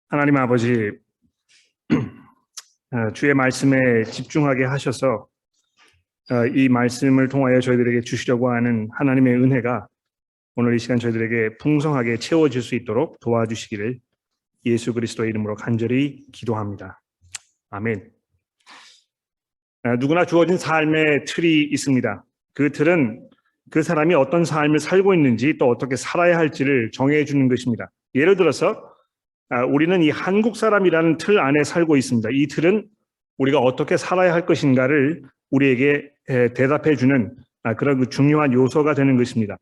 하나님 아버지, 주의 말씀에 집중하게 하셔서 이 말씀을 통하여 저희들에게 주시려고 하는 하나님의 은혜가 오늘 이 시간 저희들에게 풍성하게 채워질 수 있도록 도와주시기를 예수 그리스도의 이름으로 간절히 기도합니다. 아멘. 누구나 주어진 삶의 틀이 있습니다. 그 틀은 그 사람이 어떤 삶을 살고 있는지 또 어떻게 살아야 할지를 정해주는 것입니다. 예를 들어서 우리는 이 한국 사람이라는 틀 안에 살고 있습니다. 이 틀은 우리가 어떻게 살아야 할 것인가를 우리에게 대답해주는 그런 중요한 요소가 되는 것입니다.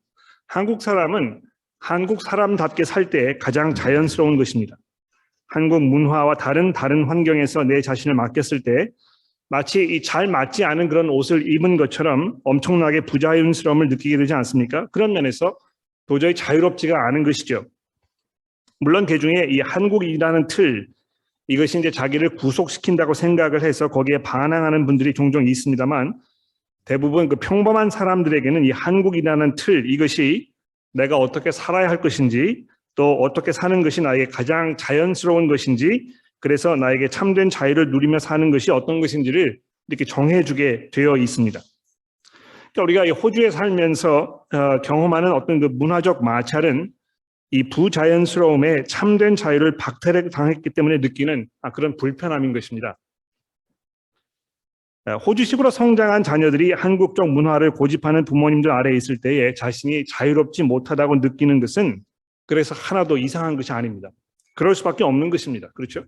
한국 사람은 한국 사람답게 살 때 가장 자연스러운 것입니다. 한국 문화와 다른 환경에서 내 자신을 맡겼을 때 마치 잘 맞지 않은 그런 옷을 입은 것처럼 엄청나게 부자연스러움을 느끼게 되지 않습니까? 그런 면에서 도저히 자유롭지가 않은 것이죠. 물론 그중에 이 한국이라는 틀, 이것이 이제 자기를 구속시킨다고 생각을 해서 거기에 반항하는 분들이 종종 있습니다만, 대부분 그 평범한 사람들에게는 이 한국이라는 틀, 이것이 내가 어떻게 살아야 할 것인지, 또 어떻게 사는 것이 나에게 가장 자연스러운 것인지, 그래서 나에게 참된 자유를 누리며 사는 것이 어떤 것인지를 이렇게 정해주게 되어 있습니다. 그러니까 우리가 이 호주에 살면서 경험하는 어떤 그 문화적 마찰은 이 부자연스러움에 참된 자유를 박탈당했기 때문에 느끼는 그런 불편함인 것입니다. 호주식으로 성장한 자녀들이 한국적 문화를 고집하는 부모님들 아래에 있을 때에 자신이 자유롭지 못하다고 느끼는 것은 그래서 하나도 이상한 것이 아닙니다. 그럴 수밖에 없는 것입니다. 그렇죠?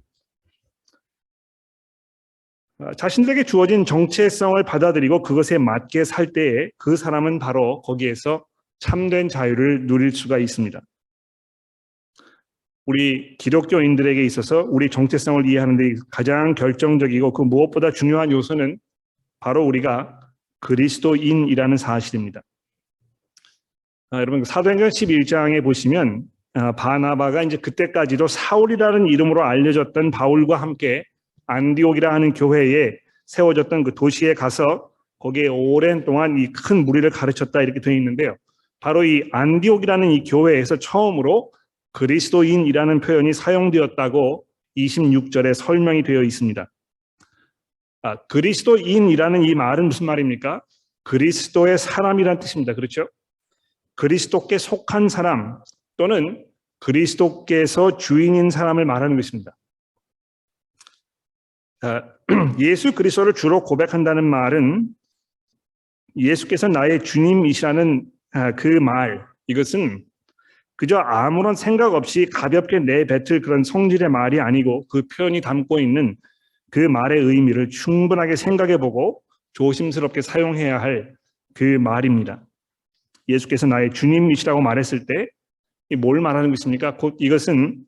자신들에게 주어진 정체성을 받아들이고 그것에 맞게 살 때에 그 사람은 바로 거기에서 참된 자유를 누릴 수가 있습니다. 우리 기독교인들에게 있어서 우리 정체성을 이해하는 데 가장 결정적이고 그 무엇보다 중요한 요소는 바로 우리가 그리스도인이라는 사실입니다. 여러분 사도행전 11장에 보시면 바나바가 이제 그때까지도 사울이라는 이름으로 알려졌던 바울과 함께 안디옥이라 하는 교회에 세워졌던 그 도시에 가서 거기에 오랜 동안 이 큰 무리를 가르쳤다 이렇게 되어 있는데요. 바로 이 안디옥이라는 이 교회에서 처음으로 그리스도인이라는 표현이 사용되었다고 26절에 설명이 되어 있습니다. 그리스도인이라는 이 말은 무슨 말입니까? 그리스도의 사람이라는 뜻입니다. 그렇죠? 그리스도께 속한 사람 또는 그리스도께서 주인인 사람을 말하는 것입니다. 예수 그리스도를 주로 고백한다는 말은 예수께서 나의 주님이시라는 그 말, 이것은 그저 아무런 생각 없이 가볍게 내뱉을 그런 성질의 말이 아니고 그 표현이 담고 있는 그 말의 의미를 충분하게 생각해보고 조심스럽게 사용해야 할 그 말입니다. 예수께서 나의 주님이시라고 말했을 때 뭘 말하는 것입니까? 곧 이것은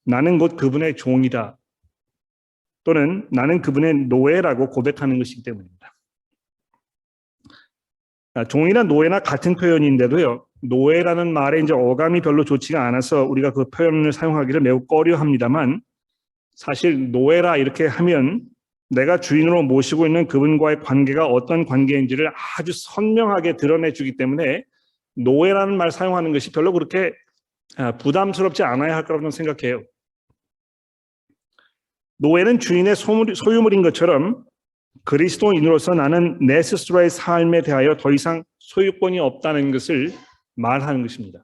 나는 곧 그분의 종이다 또는 나는 그분의 노예라고 고백하는 것이기 때문입니다. 종이나 노예나 같은 표현인데도요, 노예라는 말에 이제 어감이 별로 좋지가 않아서 우리가 그 표현을 사용하기를 매우 꺼려합니다만, 사실 노예라 이렇게 하면 내가 주인으로 모시고 있는 그분과의 관계가 어떤 관계인지를 아주 선명하게 드러내주기 때문에 노예라는 말 사용하는 것이 별로 그렇게 부담스럽지 않아야 할 거라고 생각해요. 노예는 주인의 소유물인 것처럼 그리스도인으로서 나는 내 스스로의 삶에 대하여 더 이상 소유권이 없다는 것을 말하는 것입니다.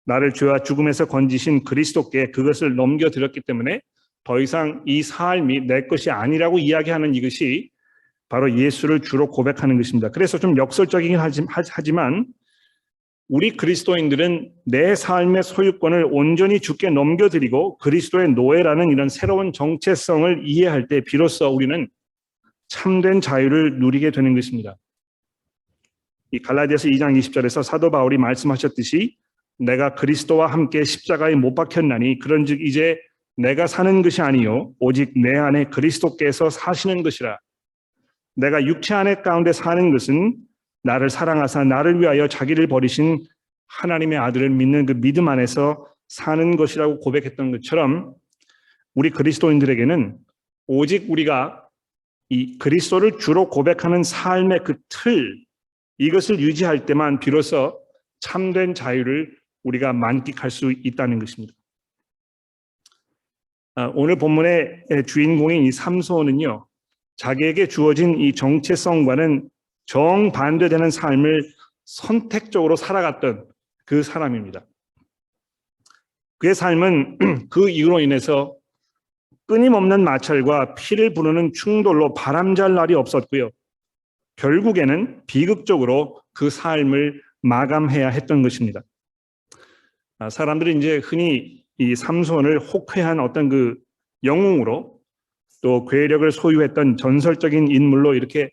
나를 죄와 죽음에서 건지신 그리스도께 그것을 넘겨드렸기 때문에 더 이상 이 삶이 내 것이 아니라고 이야기하는 이것이 바로 예수를 주로 고백하는 것입니다. 그래서 좀 역설적이긴 하지만 우리 그리스도인들은 내 삶의 소유권을 온전히 주께 넘겨드리고 그리스도의 노예라는 이런 새로운 정체성을 이해할 때 비로소 우리는 참된 자유를 누리게 되는 것입니다. 이 갈라디아서 2장 20절에서 사도 바울이 말씀하셨듯이 내가 그리스도와 함께 십자가에 못 박혔나니 그런즉 이제 내가 사는 것이 아니요 오직 내 안에 그리스도께서 사시는 것이라. 내가 육체 안에 가운데 사는 것은 나를 사랑하사 나를 위하여 자기를 버리신 하나님의 아들을 믿는 그 믿음 안에서 사는 것이라고 고백했던 것처럼 우리 그리스도인들에게는 오직 우리가 이 그리스도를 주로 고백하는 삶의 그 틀, 이것을 유지할 때만 비로소 참된 자유를 우리가 만끽할 수 있다는 것입니다. 오늘 본문의 주인공인 이 삼손은요, 자기에게 주어진 이 정체성과는 정반대되는 삶을 선택적으로 살아갔던 그 사람입니다. 그의 삶은 그 이유로 인해서 끊임없는 마찰과 피를 부르는 충돌로 바람잘 날이 없었고요. 결국에는 비극적으로 그 삶을 마감해야 했던 것입니다. 사람들이 이제 흔히 이 삼손을 호쾌한 어떤 그 영웅으로 또 괴력을 소유했던 전설적인 인물로 이렇게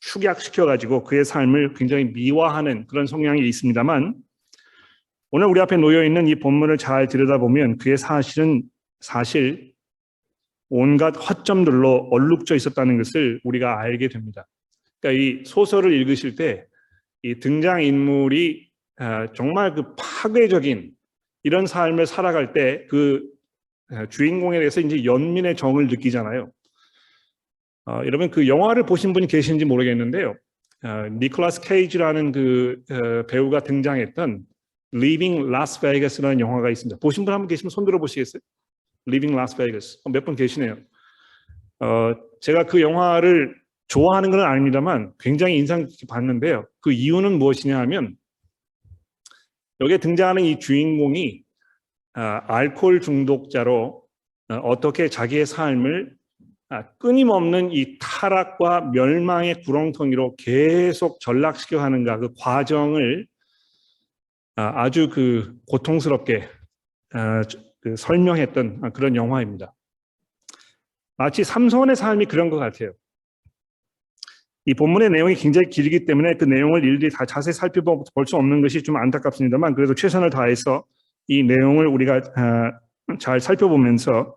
축약시켜가지고 그의 삶을 굉장히 미화하는 그런 성향이 있습니다만, 오늘 우리 앞에 놓여 있는 이 본문을 잘 들여다보면 그의 사실 온갖 허점들로 얼룩져 있었다는 것을 우리가 알게 됩니다. 그러니까 이 소설을 읽으실 때 이 등장인물이 정말 그 파괴적인 이런 삶을 살아갈 때 그 주인공에 대해서 이제 연민의 정을 느끼잖아요. 여러분 그 영화를 보신 분이 계신지 모르겠는데요. 니콜라스 케이지라는 그 배우가 등장했던 Leaving Las Vegas라는 영화가 있습니다. 보신 분 한 분 계시면 손 들어 보시겠어요? Leaving Las Vegas. 몇 분 계시네요. 제가 그 영화를 좋아하는 건 아닙니다만 굉장히 인상 깊게 봤는데요. 그 이유는 무엇이냐 하면 여기에 등장하는 이 주인공이 알코올 중독자로 어떻게 자기의 삶을 끊임없는 이 타락과 멸망의 구렁텅이로 계속 전락시켜 가는가, 그 과정을 아주 그 고통스럽게 설명했던 그런 영화입니다. 마치 삼손의 삶이 그런 것 같아요. 이 본문의 내용이 굉장히 길기 때문에 그 내용을 일일이 다 자세히 살펴볼 수 없는 것이 좀 안타깝습니다만, 그래도 최선을 다해서 이 내용을 우리가 잘 살펴보면서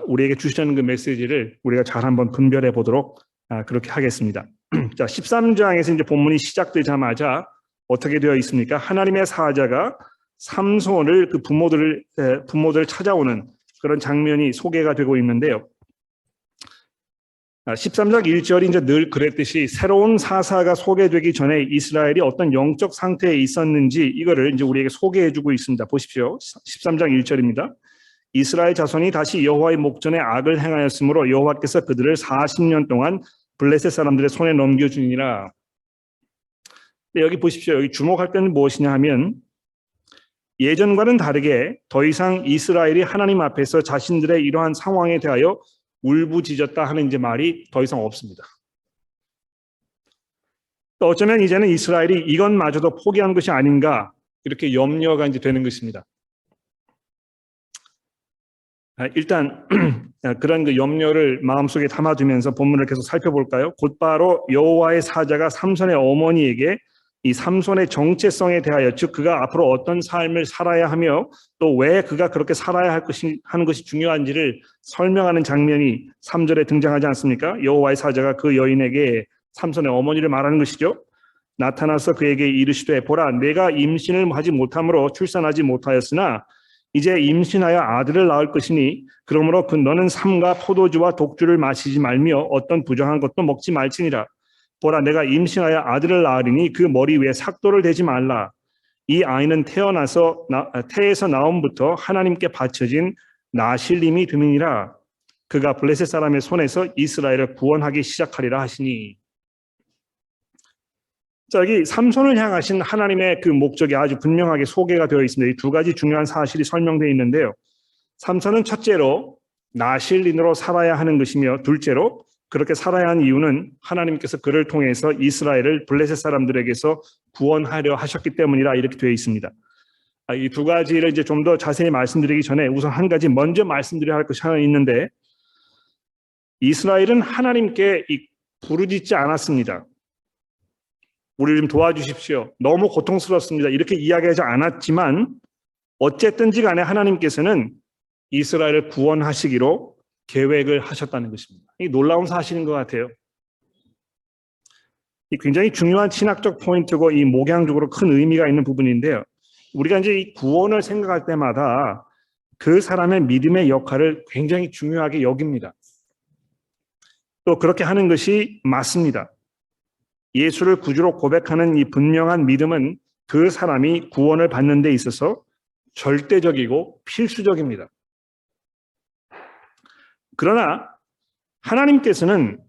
우리에게 주시는 그 메시지를 우리가 잘 한번 분별해 보도록 그렇게 하겠습니다. 자, 13장에서 이제 본문이 시작되자마자 어떻게 되어 있습니까? 하나님의 사자가 삼손을 그 부모들을 찾아오는 그런 장면이 소개가 되고 있는데요. 13장 1절이 이제 늘 그랬듯이 새로운 사사가 소개되기 전에 이스라엘이 어떤 영적 상태에 있었는지 이거를 이제 우리에게 소개해주고 있습니다. 보십시오. 13장 1절입니다. 이스라엘 자손이 다시 여호와의 목전에 악을 행하였으므로 여호와께서 그들을 40년 동안 블레셋 사람들의 손에 넘겨주니라. 여기 보십시오. 여기 주목할 때는 무엇이냐 하면 예전과는 다르게 더 이상 이스라엘이 하나님 앞에서 자신들의 이러한 상황에 대하여 울부짖었다 하는 이제 말이 더 이상 없습니다. 또 어쩌면 이제는 이스라엘이 이것마저도 포기한 것이 아닌가 이렇게 염려가 이제 되는 것입니다. 일단 그런 그 염려를 마음속에 담아두면서 본문을 계속 살펴볼까요? 곧바로 여호와의 사자가 삼손의 어머니에게 이 삼손의 정체성에 대하여, 즉 그가 앞으로 어떤 삶을 살아야 하며 또 왜 그가 그렇게 살아야 하는 것이 중요한지를 설명하는 장면이 3절에 등장하지 않습니까? 여호와의 사자가 그 여인에게 삼손의 어머니를 말하는 것이죠. 나타나서 그에게 이르시되 보라, 내가 임신을 하지 못함으로 출산하지 못하였으나 이제 임신하여 아들을 낳을 것이니 그러므로 너는 삼가 포도주와 독주를 마시지 말며 어떤 부정한 것도 먹지 말지니라. 보라, 내가 임신하여 아들을 낳으리니 그 머리 위에 삭도를 대지 말라. 이 아이는 태에서 나옴부터 하나님께 바쳐진 나실림이 됨이니라. 그가 블레셋 사람의 손에서 이스라엘을 구원하기 시작하리라 하시니. 자, 여기 삼손을 향하신 하나님의 그 목적이 아주 분명하게 소개가 되어 있습니다. 이 두 가지 중요한 사실이 설명되어 있는데요. 삼손은 첫째로 나실린으로 살아야 하는 것이며, 둘째로 그렇게 살아야 하는 이유는 하나님께서 그를 통해서 이스라엘을 블레셋 사람들에게서 구원하려 하셨기 때문이라 이렇게 되어 있습니다. 이 두 가지를 이제 좀 더 자세히 말씀드리기 전에 우선 한 가지 먼저 말씀드려야 할 것이 하나 있는데, 이스라엘은 하나님께 부르짖지 않았습니다. 우리를 좀 도와주십시오. 너무 고통스럽습니다. 이렇게 이야기하지 않았지만 어쨌든지 간에 하나님께서는 이스라엘을 구원하시기로 계획을 하셨다는 것입니다. 이 놀라운 사실인 것 같아요. 이 굉장히 중요한 신학적 포인트고 이 목양적으로 큰 의미가 있는 부분인데요. 우리가 이제 이 구원을 생각할 때마다 그 사람의 믿음의 역할을 굉장히 중요하게 여깁니다. 또 그렇게 하는 것이 맞습니다. 예수를 구주로 고백하는 이 분명한 믿음은 그 사람이 구원을 받는 데 있어서 절대적이고 필수적입니다. 그러나 하나님께서는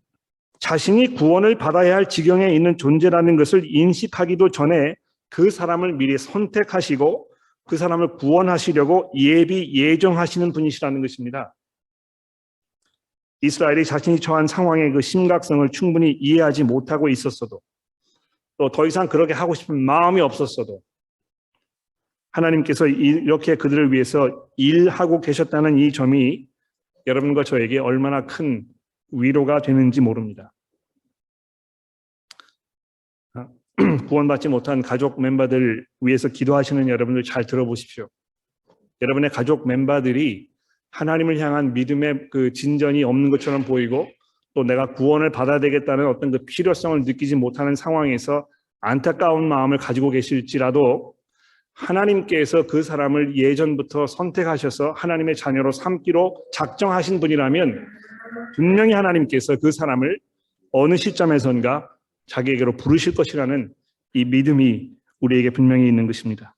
자신이 구원을 받아야 할 지경에 있는 존재라는 것을 인식하기도 전에 그 사람을 미리 선택하시고 그 사람을 구원하시려고 예정하시는 분이시라는 것입니다. 이스라엘이 자신이 처한 상황의 그 심각성을 충분히 이해하지 못하고 있었어도 또 더 이상 그렇게 하고 싶은 마음이 없었어도 하나님께서 이렇게 그들을 위해서 일하고 계셨다는 이 점이 여러분과 저에게 얼마나 큰 위로가 되는지 모릅니다. 구원받지 못한 가족 멤버들 위해서 기도하시는 여러분들 잘 들어보십시오. 여러분의 가족 멤버들이 하나님을 향한 믿음의 그 진전이 없는 것처럼 보이고 또 내가 구원을 받아야 되겠다는 어떤 그 필요성을 느끼지 못하는 상황에서 안타까운 마음을 가지고 계실지라도 하나님께서 그 사람을 예전부터 선택하셔서 하나님의 자녀로 삼기로 작정하신 분이라면 분명히 하나님께서 그 사람을 어느 시점에선가 자기에게로 부르실 것이라는 이 믿음이 우리에게 분명히 있는 것입니다.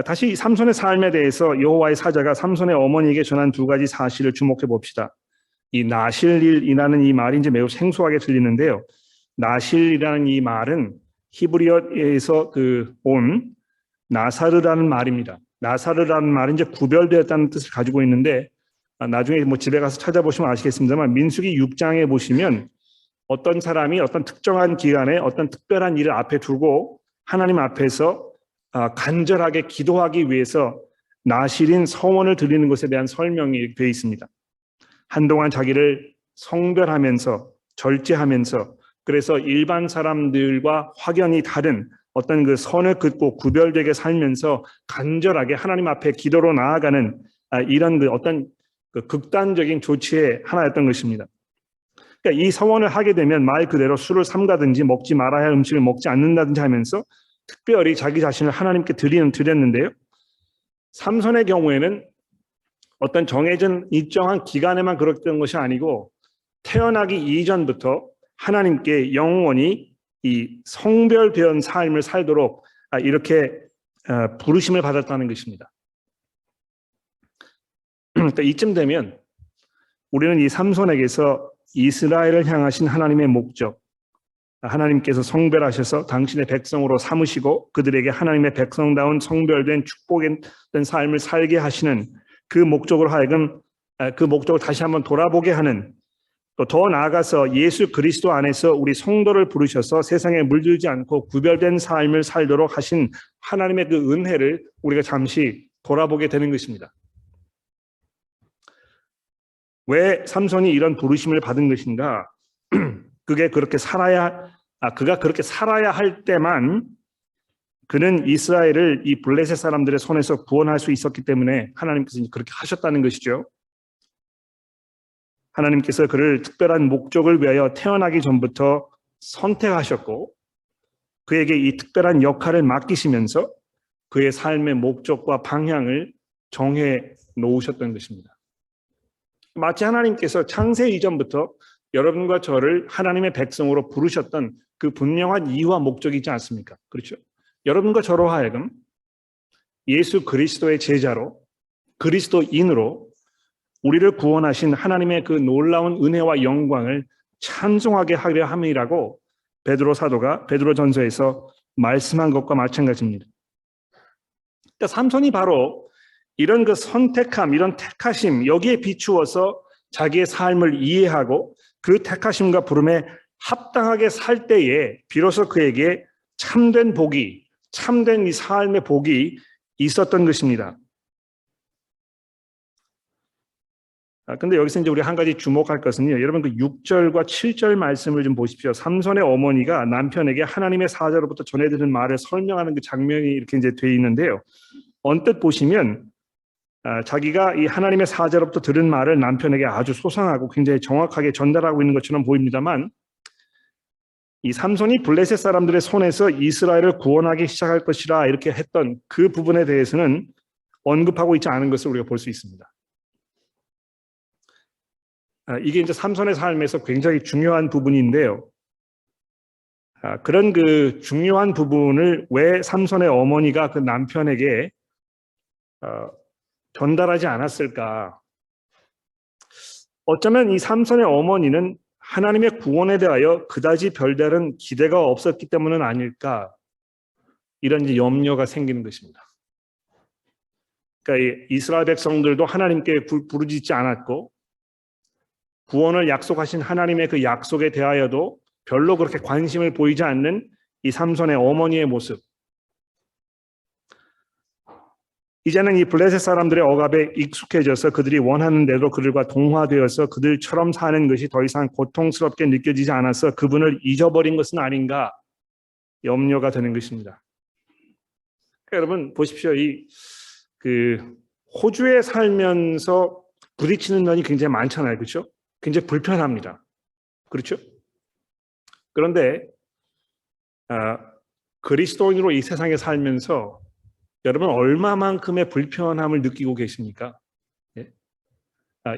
다시 삼손의 삶에 대해서 여호와의 사자가 삼손의 어머니에게 전한 두 가지 사실을 주목해 봅시다. 이 나실일이라는 이 말이 이제 매우 생소하게 들리는데요. 나실이라는 이 말은 히브리어에서 온 나사르라는 말입니다. 나사르라는 말은 이제 구별되었다는 뜻을 가지고 있는데 나중에 뭐 집에 가서 찾아보시면 아시겠습니다만 민수기 6장에 보시면 어떤 사람이 어떤 특정한 기간에 어떤 특별한 일을 앞에 두고 하나님 앞에서 간절하게 기도하기 위해서 나실인 서원을 드리는 것에 대한 설명이 되어 있습니다. 한동안 자기를 성별하면서 절제하면서 그래서 일반 사람들과 확연히 다른 어떤 그 선을 긋고 구별되게 살면서 간절하게 하나님 앞에 기도로 나아가는 이런 그 어떤 그 극단적인 조치의 하나였던 것입니다. 그러니까 이 서원을 하게 되면 말 그대로 술을 삼가든지 먹지 말아야 할 음식을 먹지 않는다든지 하면서 특별히 자기 자신을 하나님께 드렸는데요. 삼손의 경우에는 어떤 정해진 일정한 기간에만 그랬던 것이 아니고 태어나기 이전부터 하나님께 영원히 이 성별된 삶을 살도록 이렇게 부르심을 받았다는 것입니다. 그러니까 이쯤 되면 우리는 이 삼손에게서 이스라엘을 향하신 하나님의 목적, 하나님께서 성별하셔서 당신의 백성으로 삼으시고 그들에게 하나님의 백성다운 성별된 축복된 삶을 살게 하시는 그 목적으로 하여금 그 목적을 다시 한번 돌아보게 하는, 또 더 나아가서 예수 그리스도 안에서 우리 성도를 부르셔서 세상에 물들지 않고 구별된 삶을 살도록 하신 하나님의 그 은혜를 우리가 잠시 돌아보게 되는 것입니다. 왜 삼손이 이런 부르심을 받은 것인가? 그가 그렇게 살아야 할 때만 그는 이스라엘을 이 블레셋 사람들의 손에서 구원할 수 있었기 때문에 하나님께서 그렇게 하셨다는 것이죠. 하나님께서 그를 특별한 목적을 위하여 태어나기 전부터 선택하셨고 그에게 이 특별한 역할을 맡기시면서 그의 삶의 목적과 방향을 정해 놓으셨던 것입니다. 마치 하나님께서 창세 이전부터 여러분과 저를 하나님의 백성으로 부르셨던 그 분명한 이유와 목적이 있지 않습니까? 그렇죠? 여러분과 저로 하여금 예수 그리스도의 제자로 그리스도인으로 우리를 구원하신 하나님의 그 놀라운 은혜와 영광을 찬송하게 하려 함이라고 베드로 사도가 베드로전서에서 말씀한 것과 마찬가지입니다. 그러니까 삼손이 바로 이런 그 선택함, 이런 택하심, 여기에 비추어서 자기의 삶을 이해하고 그 택하심과 부름에 합당하게 살 때에 비로소 그에게 참된 복이, 참된 이 삶의 복이 있었던 것입니다. 근데 여기서 이제 우리 한 가지 주목할 것은요. 여러분 그 6절과 7절 말씀을 좀 보십시오. 삼손의 어머니가 남편에게 하나님의 사자로부터 전해드린 말을 설명하는 그 장면이 이렇게 이제 돼 있는데요. 언뜻 보시면 자기가 이 하나님의 사자로부터 들은 말을 남편에게 아주 소상하고 굉장히 정확하게 전달하고 있는 것처럼 보입니다만 이 삼손이 블레셋 사람들의 손에서 이스라엘을 구원하기 시작할 것이라 이렇게 했던 그 부분에 대해서는 언급하고 있지 않은 것을 우리가 볼 수 있습니다. 이게 이제 삼손의 삶에서 굉장히 중요한 부분인데요. 그런 그 중요한 부분을 왜 삼손의 어머니가 그 남편에게 전달하지 않았을까? 어쩌면 이 삼손의 어머니는 하나님의 구원에 대하여 그다지 별다른 기대가 없었기 때문은 아닐까, 이런 이제 염려가 생기는 것입니다. 그러니까 이스라엘 백성들도 하나님께 부르짖지 않았고 구원을 약속하신 하나님의 그 약속에 대하여도 별로 그렇게 관심을 보이지 않는 이 삼손의 어머니의 모습. 이제는 이 블레셋 사람들의 억압에 익숙해져서 그들이 원하는 대로 그들과 동화되어서 그들처럼 사는 것이 더 이상 고통스럽게 느껴지지 않아서 그분을 잊어버린 것은 아닌가 염려가 되는 것입니다. 여러분 보십시오. 호주에 살면서 부딪히는 면이 굉장히 많잖아요. 그렇죠? 굉장히 불편합니다. 그렇죠? 그런데 그리스도인으로 이 세상에 살면서 여러분 얼마만큼의 불편함을 느끼고 계십니까? 예?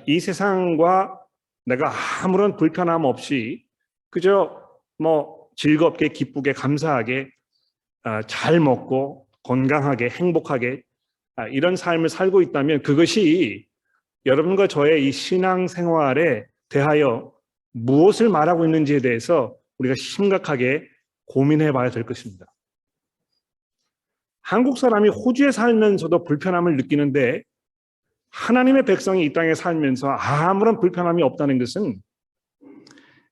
이 세상과 내가 아무런 불편함 없이 그저 즐겁게 기쁘게 감사하게 잘 먹고 건강하게 행복하게 이런 삶을 살고 있다면 그것이 여러분과 저의 이 신앙생활에 대하여 무엇을 말하고 있는지에 대해서 우리가 심각하게 고민해 봐야 될 것입니다. 한국 사람이 호주에 살면서도 불편함을 느끼는데 하나님의 백성이 이 땅에 살면서 아무런 불편함이 없다는 것은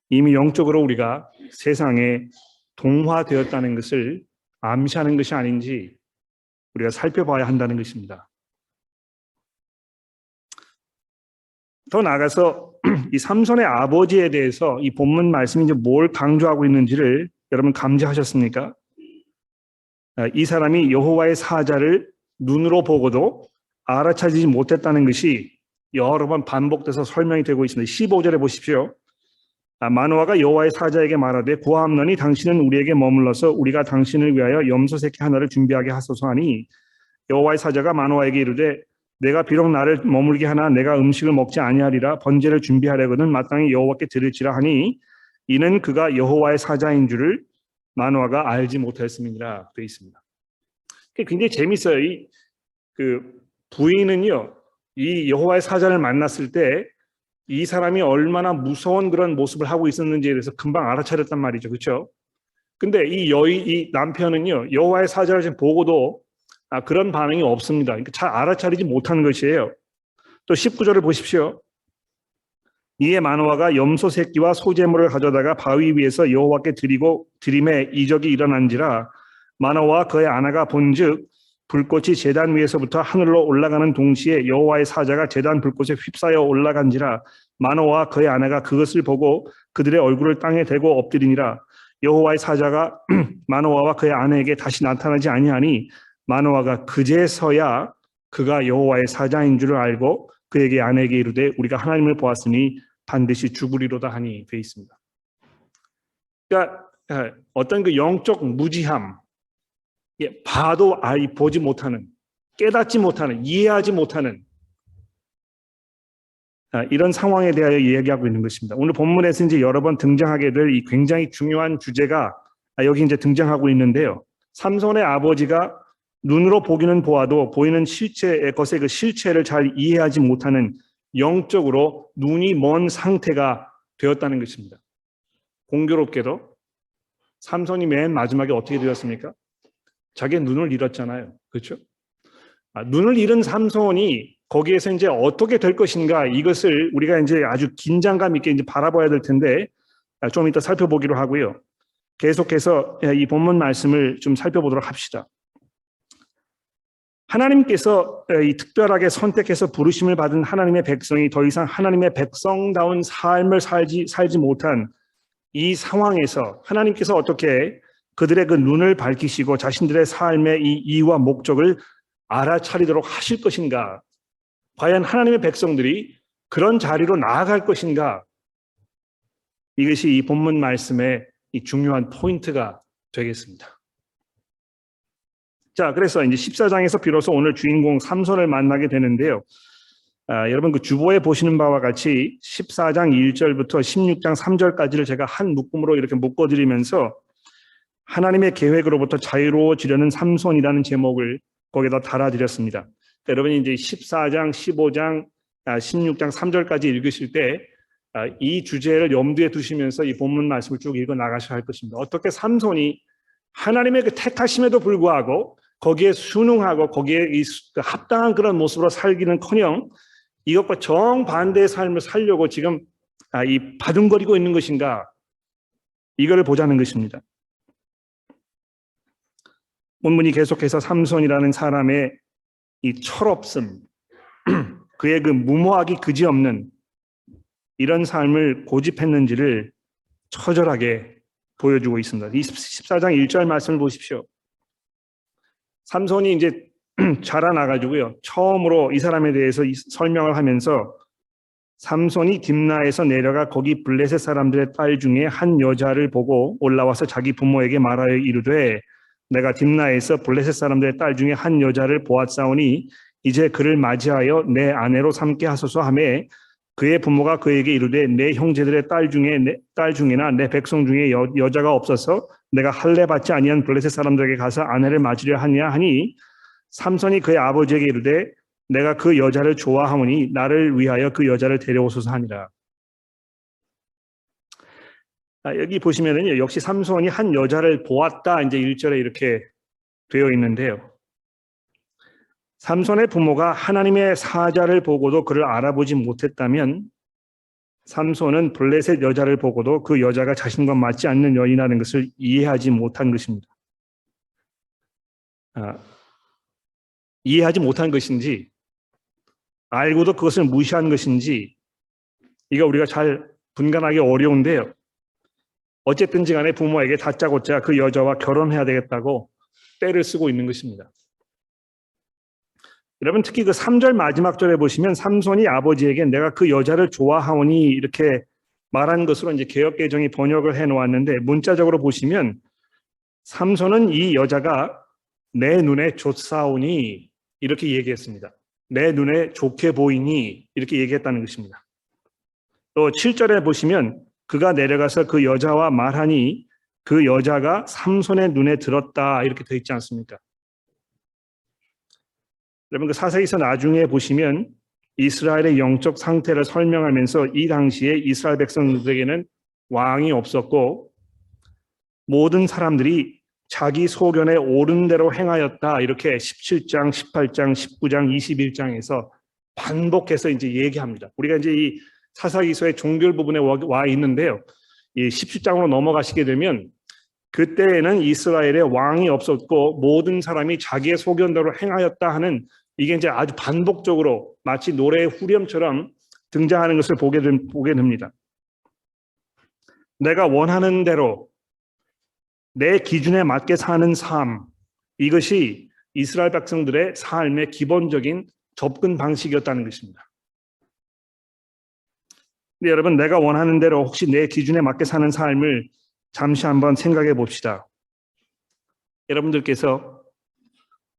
이미 영적으로 우리가 세상에 동화되었다는 것을 암시하는 것이 아닌지 우리가 살펴봐야 한다는 것입니다. 더 나아가서 이 삼손의 아버지에 대해서 이 본문 말씀이 이제 뭘 강조하고 있는지를 여러분 감지하셨습니까? 이 사람이 여호와의 사자를 눈으로 보고도 알아차리지 못했다는 것이 여러 번 반복돼서 설명이 되고 있습니다. 15절에 보십시오. 마노아가 여호와의 사자에게 말하되 보암노니 당신은 우리에게 머물러서 우리가 당신을 위하여 염소 새끼 하나를 준비하게 하소서 하니 여호와의 사자가 마노아에게 이르되 내가 비록 나를 머물게 하나 내가 음식을 먹지 아니하리라 번제를 준비하려거든 마땅히 여호와께 드릴지라 하니 이는 그가 여호와의 사자인 줄을 마노아가 알지 못했음이니라 되어 있습니다. 굉장히 재밌어요. 부인은요, 이 여호와의 사자를 만났을 때 이 사람이 얼마나 무서운 그런 모습을 하고 있었는지에 대해서 금방 알아차렸단 말이죠, 그렇죠? 근데 이 남편은요, 여호와의 사자를 지금 보고도 그런 반응이 없습니다. 그러니까 잘 알아차리지 못한 것이에요. 또 19절을 보십시오. 이에 마노아가 염소 새끼와 소제물을 가져다가 바위 위에서 여호와께 드림에 이적이 일어난지라 마노아와 그의 아내가 본즉 불꽃이 제단 위에서부터 하늘로 올라가는 동시에 여호와의 사자가 제단 불꽃에 휩싸여 올라간지라 마노아와 그의 아내가 그것을 보고 그들의 얼굴을 땅에 대고 엎드리니라 여호와의 사자가 마노아와 그의 아내에게 다시 나타나지 아니하니 마노아가 그제서야 그가 여호와의 사자인 줄을 알고 그에게 아내에게 이르되 우리가 하나님을 보았으니 반드시 죽으리로다 하니 되어 있습니다. 그러니까 어떤 그 영적 무지함, 봐도 보지 못하는, 깨닫지 못하는, 이해하지 못하는 이런 상황에 대하여 이야기하고 있는 것입니다. 오늘 본문에서 이제 여러 번 등장하게 될 이 굉장히 중요한 주제가 여기 이제 등장하고 있는데요. 삼손의 아버지가 눈으로 보기는 보아도 보이는 것의 그 실체를 잘 이해하지 못하는 영적으로 눈이 먼 상태가 되었다는 것입니다. 공교롭게도 삼손이 맨 마지막에 어떻게 되었습니까? 자기의 눈을 잃었잖아요. 그렇죠? 눈을 잃은 삼손이 거기에서 이제 어떻게 될 것인가 이것을 우리가 이제 아주 긴장감 있게 이제 바라봐야 될 텐데 좀 이따 살펴보기로 하고요. 계속해서 이 본문 말씀을 좀 살펴보도록 합시다. 하나님께서 이 특별하게 선택해서 부르심을 받은 하나님의 백성이 더 이상 하나님의 백성다운 삶을 살지 못한 이 상황에서 하나님께서 어떻게 그들의 그 눈을 밝히시고 자신들의 삶의 이 이유와 목적을 알아차리도록 하실 것인가? 과연 하나님의 백성들이 그런 자리로 나아갈 것인가? 이것이 이 본문 말씀의 이 중요한 포인트가 되겠습니다. 자, 그래서 이제 14장에서 비로소 오늘 주인공 삼손을 만나게 되는데요. 여러분 그 주보에 보시는 바와 같이 14장 1절부터 16장 3절까지를 제가 한 묶음으로 이렇게 묶어드리면서 하나님의 계획으로부터 자유로워지려는 삼손이라는 제목을 거기다 달아드렸습니다. 여러분이 이제 14장, 15장, 16장 3절까지 읽으실 때 이 주제를 염두에 두시면서 이 본문 말씀을 쭉 읽어 나가셔야 할 것입니다. 어떻게 삼손이 하나님의 그 택하심에도 불구하고 거기에 순응하고 거기에 합당한 그런 모습으로 살기는커녕 이것과 정반대의 삶을 살려고 지금 이 바둥거리고 있는 것인가, 이걸 보자는 것입니다. 본문이 계속해서 삼손이라는 사람의 이 철없음, 그의 그 무모하기 그지없는 이런 삶을 고집했는지를 처절하게 보여주고 있습니다. 14장 1절 말씀을 보십시오. 삼손이 이제 자라나가지고요, 처음으로 이 사람에 대해서 설명을 하면서 삼손이 딥나에서 내려가 거기 블레셋 사람들의 딸 중에 한 여자를 보고 올라와서 자기 부모에게 말하여 이르되 내가 딥나에서 블레셋 사람들의 딸 중에 한 여자를 보았사오니 이제 그를 맞이하여 내 아내로 삼게 하소서 하매 그의 부모가 그에게 이르되 내 형제들의 딸 중에나 내 백성 중에 여자가 없어서 내가 할례 받지 아니한 블레셋 사람들에게 가서 아내를 맞으려 하냐 하니 삼손이 그의 아버지에게 이르되 내가 그 여자를 좋아하오니 나를 위하여 그 여자를 데려오소서 하니라. 여기 보시면은요, 역시 삼손이 한 여자를 보았다 이제 1절에 이렇게 되어 있는데요. 삼손의 부모가 하나님의 사자를 보고도 그를 알아보지 못했다면 삼손은 블레셋 여자를 보고도 그 여자가 자신과 맞지 않는 여인이라는 것을 이해하지 못한 것입니다. 이해하지 못한 것인지 알고도 그것을 무시한 것인지 이거 우리가 잘 분간하기 어려운데요. 어쨌든지 간에 부모에게 다짜고짜 그 여자와 결혼해야 되겠다고 떼를 쓰고 있는 것입니다. 여러분, 특히 그 3절 마지막 절에 보시면 삼손이 아버지에게 내가 그 여자를 좋아하오니 이렇게 말한 것으로 이제 개역개정이 번역을 해 놓았는데, 문자적으로 보시면 삼손은 이 여자가 내 눈에 좋사오니 이렇게 얘기했습니다. 내 눈에 좋게 보이니 이렇게 얘기했다는 것입니다. 또 7절에 보시면 그가 내려가서 그 여자와 말하니 그 여자가 삼손의 눈에 들었다 이렇게 되어 있지 않습니까? 여러분, 그 사사기서 나중에 보시면 이스라엘의 영적 상태를 설명하면서 이 당시에 이스라엘 백성들에게는 왕이 없었고 모든 사람들이 자기 소견에 옳은 대로 행하였다 이렇게 17장, 18장, 19장, 21장에서 반복해서 이제 얘기합니다. 우리가 이제 이 사사기서의 종결 부분에 와 있는데요. 이 17장으로 넘어가시게 되면 그때에는 이스라엘에 왕이 없었고 모든 사람이 자기의 소견대로 행하였다 하는, 이게 이제 아주 반복적으로 마치 노래의 후렴처럼 등장하는 것을 보게 됩니다. 내가 원하는 대로 내 기준에 맞게 사는 삶, 이것이 이스라엘 백성들의 삶의 기본적인 접근 방식이었다는 것입니다. 근데 여러분, 내가 원하는 대로 혹시 내 기준에 맞게 사는 삶을 잠시 한번 생각해 봅시다. 여러분들께서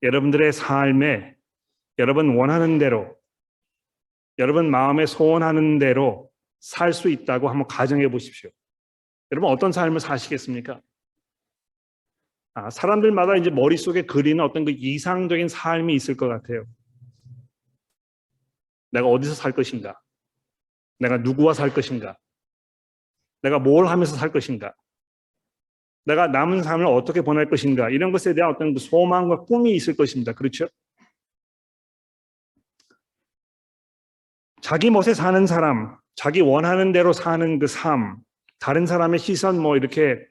여러분들의 삶에 여러분 원하는 대로, 여러분 마음에 소원하는 대로 살 수 있다고 한번 가정해 보십시오. 여러분, 어떤 삶을 사시겠습니까? 사람들마다 이제 머릿속에 그리는 어떤 그 이상적인 삶이 있을 것 같아요. 내가 어디서 살 것인가? 내가 누구와 살 것인가? 내가 뭘 하면서 살 것인가? 내가 남은 삶을 어떻게 보낼 것인가? 이런 것에 대한 어떤 그 소망과 꿈이 있을 것입니다. 그렇죠? 자기 멋에 사는 사람, 자기 원하는 대로 사는 그 삶, 다른 사람의 시선 뭐 이렇게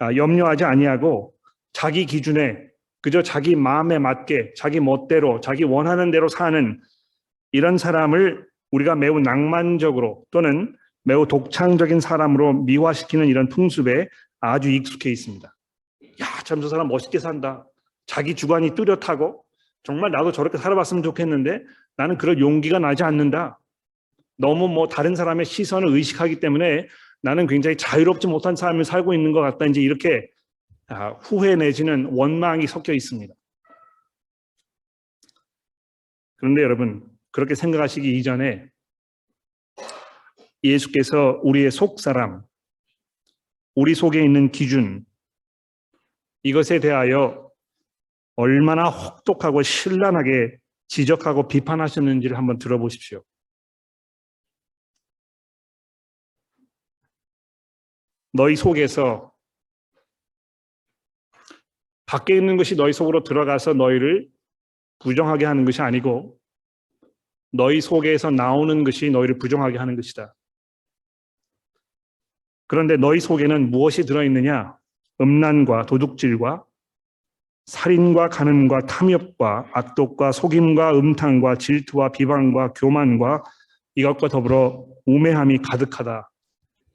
염려하지 아니하고 자기 기준에 그저 자기 마음에 맞게 자기 멋대로 자기 원하는 대로 사는 이런 사람을 우리가 매우 낭만적으로 또는 매우 독창적인 사람으로 미화시키는 이런 풍습에 아주 익숙해 있습니다. 야, 참 저 사람 멋있게 산다. 자기 주관이 뚜렷하고 정말 나도 저렇게 살아봤으면 좋겠는데 나는 그럴 용기가 나지 않는다. 너무 뭐 다른 사람의 시선을 의식하기 때문에 나는 굉장히 자유롭지 못한 삶을 살고 있는 것 같다. 이제 이렇게 후회 내지는 원망이 섞여 있습니다. 그런데 여러분, 그렇게 생각하시기 이전에 예수께서 우리의 속사람, 우리 속에 있는 기준, 이것에 대하여 얼마나 혹독하고 신랄하게 지적하고 비판하셨는지를 한번 들어보십시오. 너희 속에서 밖에 있는 것이 너희 속으로 들어가서 너희를 부정하게 하는 것이 아니고 너희 속에서 나오는 것이 너희를 부정하게 하는 것이다. 그런데 너희 속에는 무엇이 들어있느냐? 음란과 도둑질과 살인과 간음과 탐욕과 악독과 속임과 음탕과 질투와 비방과 교만과 이것과 더불어 우매함이 가득하다.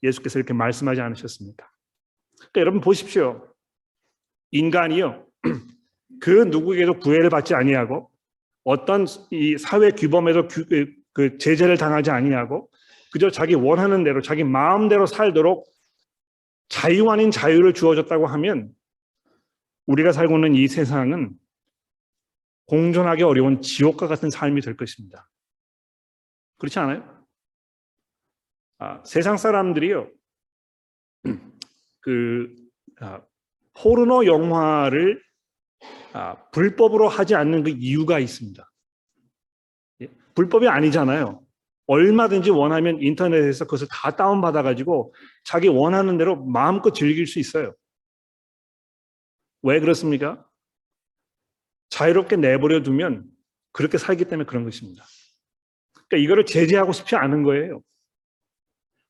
예수께서 이렇게 말씀하지 않으셨습니까? 그러니까 여러분 보십시오. 인간이요. 그 누구에게도 구애를 받지 아니하고 어떤 이 사회 규범에도 그 제재를 당하지 아니하고 그저 자기 원하는 대로 자기 마음대로 살도록 자유 아닌 자유를 주어졌다고 하면 우리가 살고 있는 이 세상은 공존하기 어려운 지옥과 같은 삶이 될 것입니다. 그렇지 않아요? 세상 사람들이요, 포르노 영화를 불법으로 하지 않는 그 이유가 있습니다. 불법이 아니잖아요. 얼마든지 원하면 인터넷에서 그것을 다 다운받아가지고 자기 원하는 대로 마음껏 즐길 수 있어요. 왜 그렇습니까? 자유롭게 내버려 두면 그렇게 살기 때문에 그런 것입니다. 그러니까 이거를 제재하고 싶지 않은 거예요.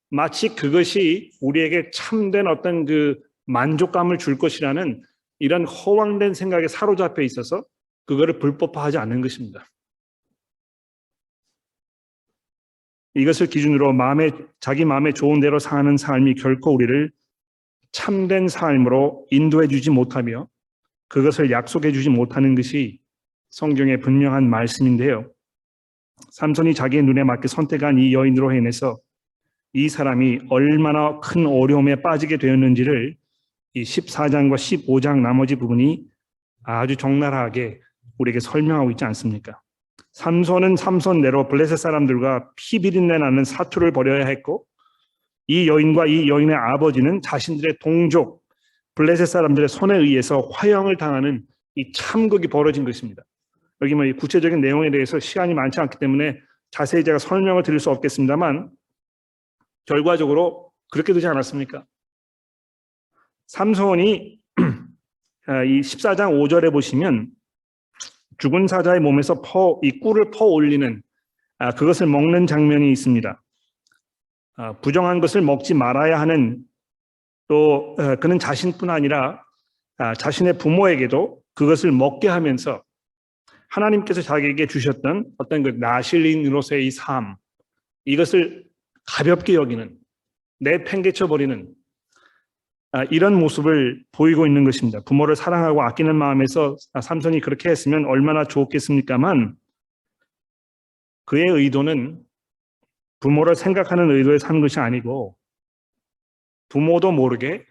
마치 그것이 우리에게 참된 어떤 그 만족감을 줄 것이라는 이런 허황된 생각에 사로잡혀 있어서 그거를 불법화하지 않는 것입니다. 이것을 기준으로 자기 마음에 좋은 대로 사는 삶이 결코 우리를 참된 삶으로 인도해 주지 못하며 그것을 약속해 주지 못하는 것이 성경의 분명한 말씀인데요. 삼손이 자기의 눈에 맞게 선택한 이 여인으로 인해서 이 사람이 얼마나 큰 어려움에 빠지게 되었는지를 이 14장과 15장 나머지 부분이 아주 적나라하게 우리에게 설명하고 있지 않습니까? 삼손은 삼손대로 블레셋 사람들과 피비린내 나는 사투를 벌여야 했고 이 여인과 이 여인의 아버지는 자신들의 동족 블레셋 사람들의 손에 의해서 화형을 당하는 이 참극이 벌어진 것입니다. 여기 이 구체적인 내용에 대해서 시간이 많지 않기 때문에 자세히 제가 설명을 드릴 수 없겠습니다만 결과적으로 그렇게 되지 않았습니까? 삼손이 이 14장 5절에 보시면 죽은 사자의 몸에서 이 꿀을 퍼 올리는 그것을 먹는 장면이 있습니다. 부정한 것을 먹지 말아야 하는 또 그는 자신뿐 아니라 자신의 부모에게도 그것을 먹게 하면서 하나님께서 자기에게 주셨던 어떤 그 나실인으로서의 이 삶, 이것을 가볍게 여기는, 내팽개쳐 버리는 이런 모습을 보이고 있는 것입니다. 부모를 사랑하고 아끼는 마음에서 삼손이 그렇게 했으면 얼마나 좋겠습니까만 그의 의도는 부모를 생각하는 의도에 산 것이 아니고 부모도 모르게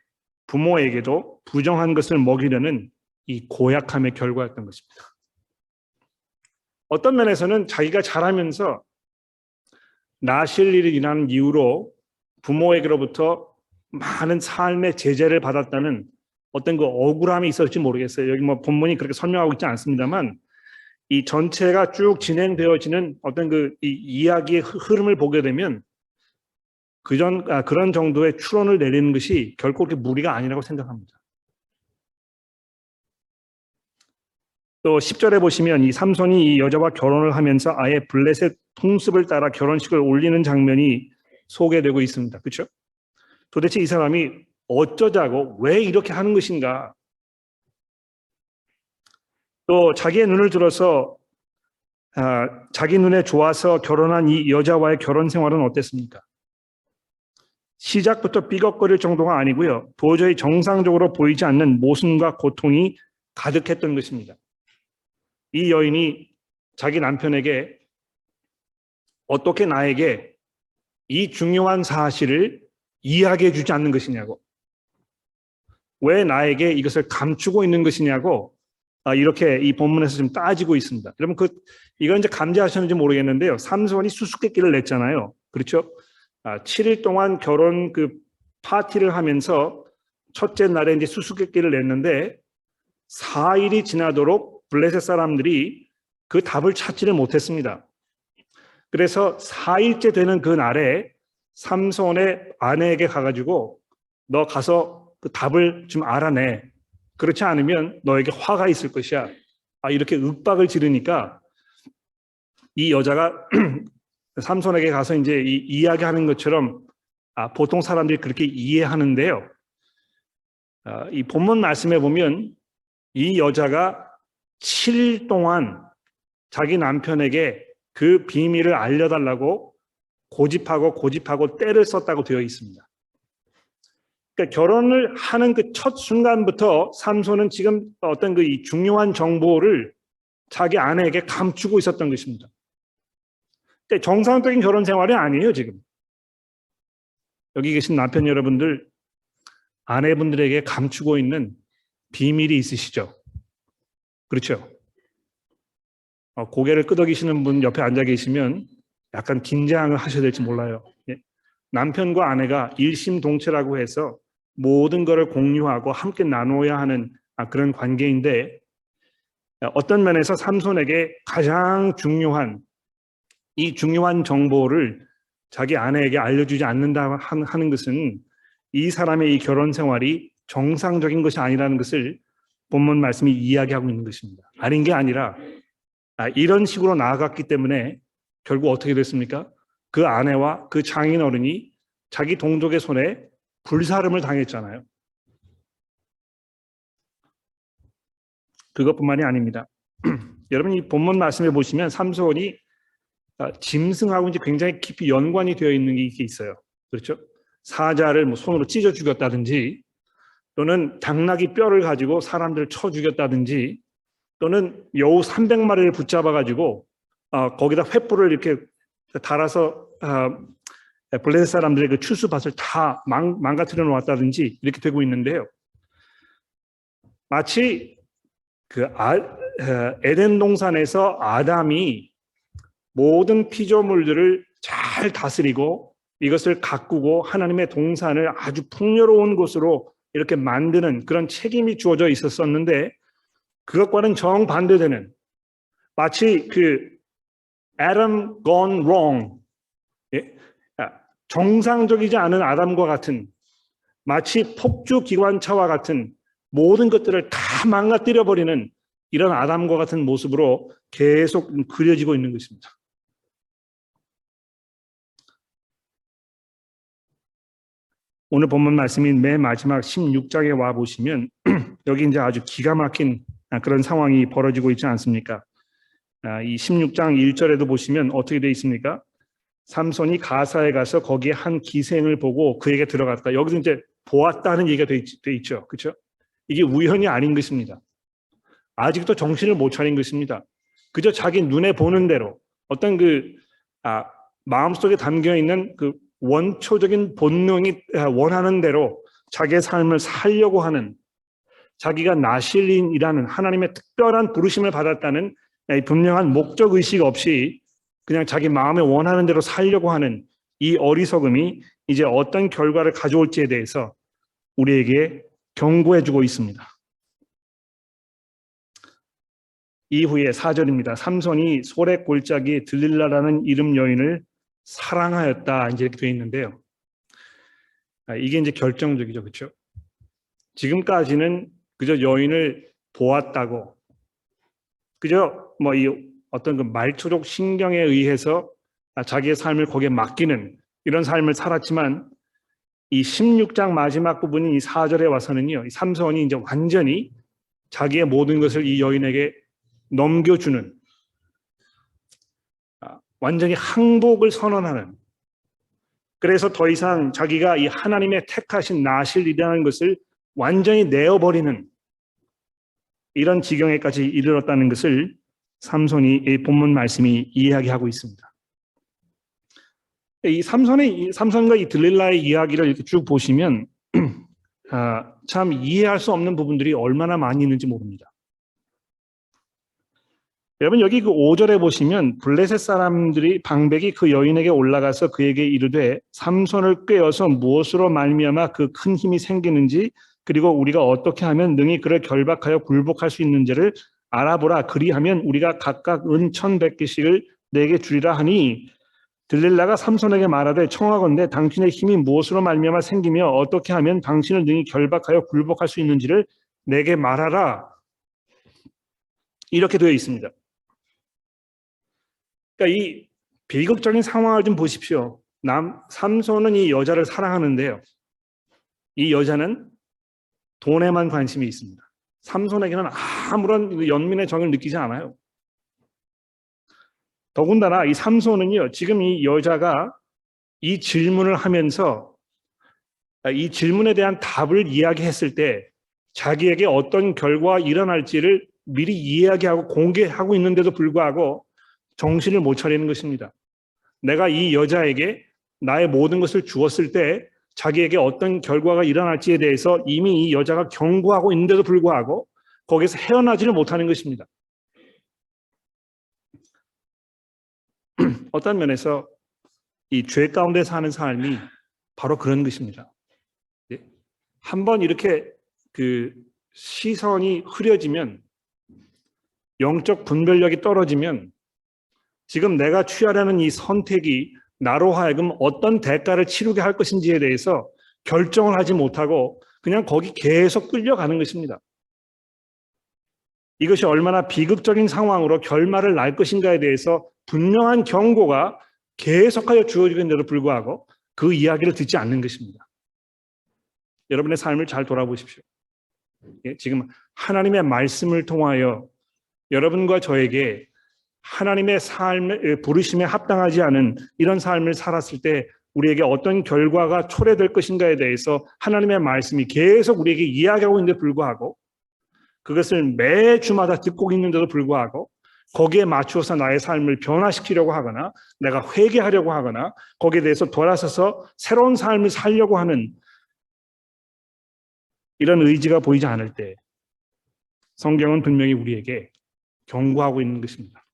부모에게도 부정한 것을 먹이려는 이 고약함의 결과였던 것입니다. 어떤 면에서는 자기가 자라면서 나실일이라는 이유로 부모에게로부터 많은 삶의 제재를 받았다는 어떤 그 억울함이 있었을지 모르겠어요. 여기 본문이 그렇게 설명하고 있지 않습니다만 이 전체가 쭉 진행되어지는 어떤 이 이야기의 흐름을 보게 되면 그런 정도의 추론을 내리는 것이 결코 그렇게 무리가 아니라고 생각합니다. 또 10절에 보시면 이 삼손이 이 여자와 결혼을 하면서 아예 블레셋 풍습을 따라 결혼식을 올리는 장면이 소개되고 있습니다. 그렇죠? 도대체 이 사람이 어쩌자고 왜 이렇게 하는 것인가? 또 자기의 눈을 들어서 자기 눈에 좋아서 결혼한 이 여자와의 결혼 생활은 어땠습니까? 시작부터 삐걱거릴 정도가 아니고요. 도저히 정상적으로 보이지 않는 모순과 고통이 가득했던 것입니다. 이 여인이 자기 남편에게 어떻게 나에게 이 중요한 사실을 이야기해 주지 않는 것이냐고, 왜 나에게 이것을 감추고 있는 것이냐고 이렇게 이 본문에서 좀 따지고 있습니다. 여러분 이건 이제 감지하셨는지 모르겠는데요. 삼손이 수수께끼를 냈잖아요. 그렇죠? 7일 동안 결혼 파티를 하면서 첫째 날에 이제 수수께끼를 냈는데 4일이 지나도록 블레셋 사람들이 그 답을 찾지를 못했습니다. 그래서 4일째 되는 그 날에 삼손의 아내에게 가가지고 너 가서 그 답을 좀 알아내. 그렇지 않으면 너에게 화가 있을 것이야. 이렇게 윽박을 지르니까 이 여자가 삼손에게 가서 이제 이야기하는 것처럼 보통 사람들이 그렇게 이해하는데요. 이 본문 말씀에 보면 이 여자가 7일 동안 자기 남편에게 그 비밀을 알려달라고 고집하고 때를 썼다고 되어 있습니다. 그러니까 결혼을 하는 그 첫 순간부터 삼손은 지금 어떤 그 이 중요한 정보를 자기 아내에게 감추고 있었던 것입니다. 그러니까 정상적인 결혼 생활이 아니에요, 지금. 여기 계신 남편 여러분들, 아내분들에게 감추고 있는 비밀이 있으시죠? 그렇죠? 고개를 끄덕이시는 분 옆에 앉아 계시면 약간 긴장을 하셔야 될지 몰라요. 남편과 아내가 일심동체라고 해서 모든 것을 공유하고 함께 나눠야 하는 그런 관계인데, 어떤 면에서 삼손에게 가장 중요한 이 중요한 정보를 자기 아내에게 알려주지 않는다 하는 것은 이 사람의 이 결혼 생활이 정상적인 것이 아니라는 것을 본문 말씀이 이야기하고 있는 것입니다. 아닌 게 아니라 이런 식으로 나아갔기 때문에 결국 어떻게 됐습니까? 그 아내와 그 장인 어른이 자기 동족의 손에 불사름을 당했잖아요. 그것뿐만이 아닙니다. 여러분, 이 본문 말씀에 보시면 삼손이 짐승하고 이제 굉장히 깊이 연관이 되어 있는 게 있어요. 그렇죠? 사자를 손으로 찢어 죽였다든지, 또는 당나귀 뼈를 가지고 사람들을 쳐 죽였다든지, 또는 여우 300마리를 붙잡아 가지고 거기다 횃불을 이렇게 달아서 블레셋 사람들의 그 추수밭을 다 망가뜨려 놓았다든지 이렇게 되고 있는데요. 마치 그 에덴 동산에서 아담이 모든 피조물들을 잘 다스리고 이것을 가꾸고 하나님의 동산을 아주 풍요로운 곳으로 이렇게 만드는 그런 책임이 주어져 있었었는데, 그것과는 정반대되는, 마치 그 Adam gone wrong, 정상적이지 않은 아담과 같은, 마치 폭주 기관차와 같은 모든 것들을 다 망가뜨려 버리는 이런 아담과 같은 모습으로 계속 그려지고 있는 것입니다. 오늘 본문 말씀이 맨 마지막 16장에 와 보시면 여기 이제 아주 기가 막힌 그런 상황이 벌어지고 있지 않습니까? 이 16장 1절에도 보시면 어떻게 되어 있습니까? 삼손이 가사에 가서 거기에 한 기생을 보고 그에게 들어갔다. 여기서 이제 보았다는 얘기가 돼 있죠. 그렇죠? 이게 우연이 아닌 것입니다. 아직도 정신을 못 차린 것입니다. 그저 자기 눈에 보는 대로 어떤 그 마음속에 담겨 있는 그 원초적인 본능이 원하는 대로 자기의 삶을 살려고 하는, 자기가 나실인이라는 하나님의 특별한 부르심을 받았다는 분명한 목적 의식 없이 그냥 자기 마음에 원하는 대로 살려고 하는 이 어리석음이 이제 어떤 결과를 가져올지에 대해서 우리에게 경고해주고 있습니다. 이후에 4절입니다. 삼손이 소래 골짜기 들릴라라는 이름 여인을 사랑하였다, 이제 이렇게 되어 있는데요. 이게 이제 결정적이죠, 그렇죠? 지금까지는 그저 여인을 보았다고, 그저 이 어떤 그 말초적 신경에 의해서 자기의 삶을 거기에 맡기는 이런 삶을 살았지만, 이 16장 마지막 부분인 이 4절에 와서는요, 이 삼손이 이제 완전히 자기의 모든 것을 이 여인에게 넘겨주는, 완전히 항복을 선언하는, 그래서 더 이상 자기가 이 하나님의 택하신 나실이라는 것을 완전히 내어버리는 이런 지경에까지 이르렀다는 것을 삼손이 이 본문 말씀이 이야기하고 있습니다. 이 삼손과 이 들릴라의 이야기를 이렇게 쭉 보시면 참 이해할 수 없는 부분들이 얼마나 많이 있는지 모릅니다. 여러분, 여기 그 5절에 보시면 블레셋 사람들이 방백이 그 여인에게 올라가서 그에게 이르되 삼손을 꾀어서 무엇으로 말미암아 그 큰 힘이 생기는지, 그리고 우리가 어떻게 하면 능히 그를 결박하여 굴복할 수 있는지를 알아보라. 그리하면 우리가 각각 은 1,100개씩을 내게 주리라 하니, 들릴라가 삼손에게 말하되 청하건대 당신의 힘이 무엇으로 말미암아 생기며 어떻게 하면 당신을 능히 결박하여 굴복할 수 있는지를 내게 말하라. 이렇게 되어 있습니다. 그러니까 이 비극적인 상황을 좀 보십시오. 삼손은 이 여자를 사랑하는데요. 이 여자는 돈에만 관심이 있습니다. 삼손에게는 아무런 연민의 정을 느끼지 않아요. 더군다나 이 삼손은요, 지금 이 여자가 이 질문을 하면서 이 질문에 대한 답을 이야기했을 때 자기에게 어떤 결과가 일어날지를 미리 이야기하고 공개하고 있는데도 불구하고 정신을 못 차리는 것입니다. 내가 이 여자에게 나의 모든 것을 주었을 때 자기에게 어떤 결과가 일어날지에 대해서 이미 이 여자가 경고하고 있는데도 불구하고 거기에서 헤어나지를 못하는 것입니다. 어떤 면에서 이 죄 가운데 사는 삶이 바로 그런 것입니다. 한번 이렇게 그 시선이 흐려지면, 영적 분별력이 떨어지면 지금 내가 취하려는 이 선택이 나로 하여금 어떤 대가를 치르게 할 것인지에 대해서 결정을 하지 못하고 그냥 거기 계속 끌려가는 것입니다. 이것이 얼마나 비극적인 상황으로 결말을 날 것인가에 대해서 분명한 경고가 계속하여 주어지는데도 불구하고 그 이야기를 듣지 않는 것입니다. 여러분의 삶을 잘 돌아보십시오. 지금 하나님의 말씀을 통하여 여러분과 저에게 하나님의 삶의 부르심에 합당하지 않은 이런 삶을 살았을 때 우리에게 어떤 결과가 초래될 것인가에 대해서 하나님의 말씀이 계속 우리에게 이야기하고 있는데 불구하고 그것을 매 주마다 듣고 있는데도 불구하고 거기에 맞추어서 나의 삶을 변화시키려고 하거나 내가 회개하려고 하거나 거기에 대해서 돌아서서 새로운 삶을 살려고 하는 이런 의지가 보이지 않을 때 성경은 분명히 우리에게 경고하고 있는 것입니다.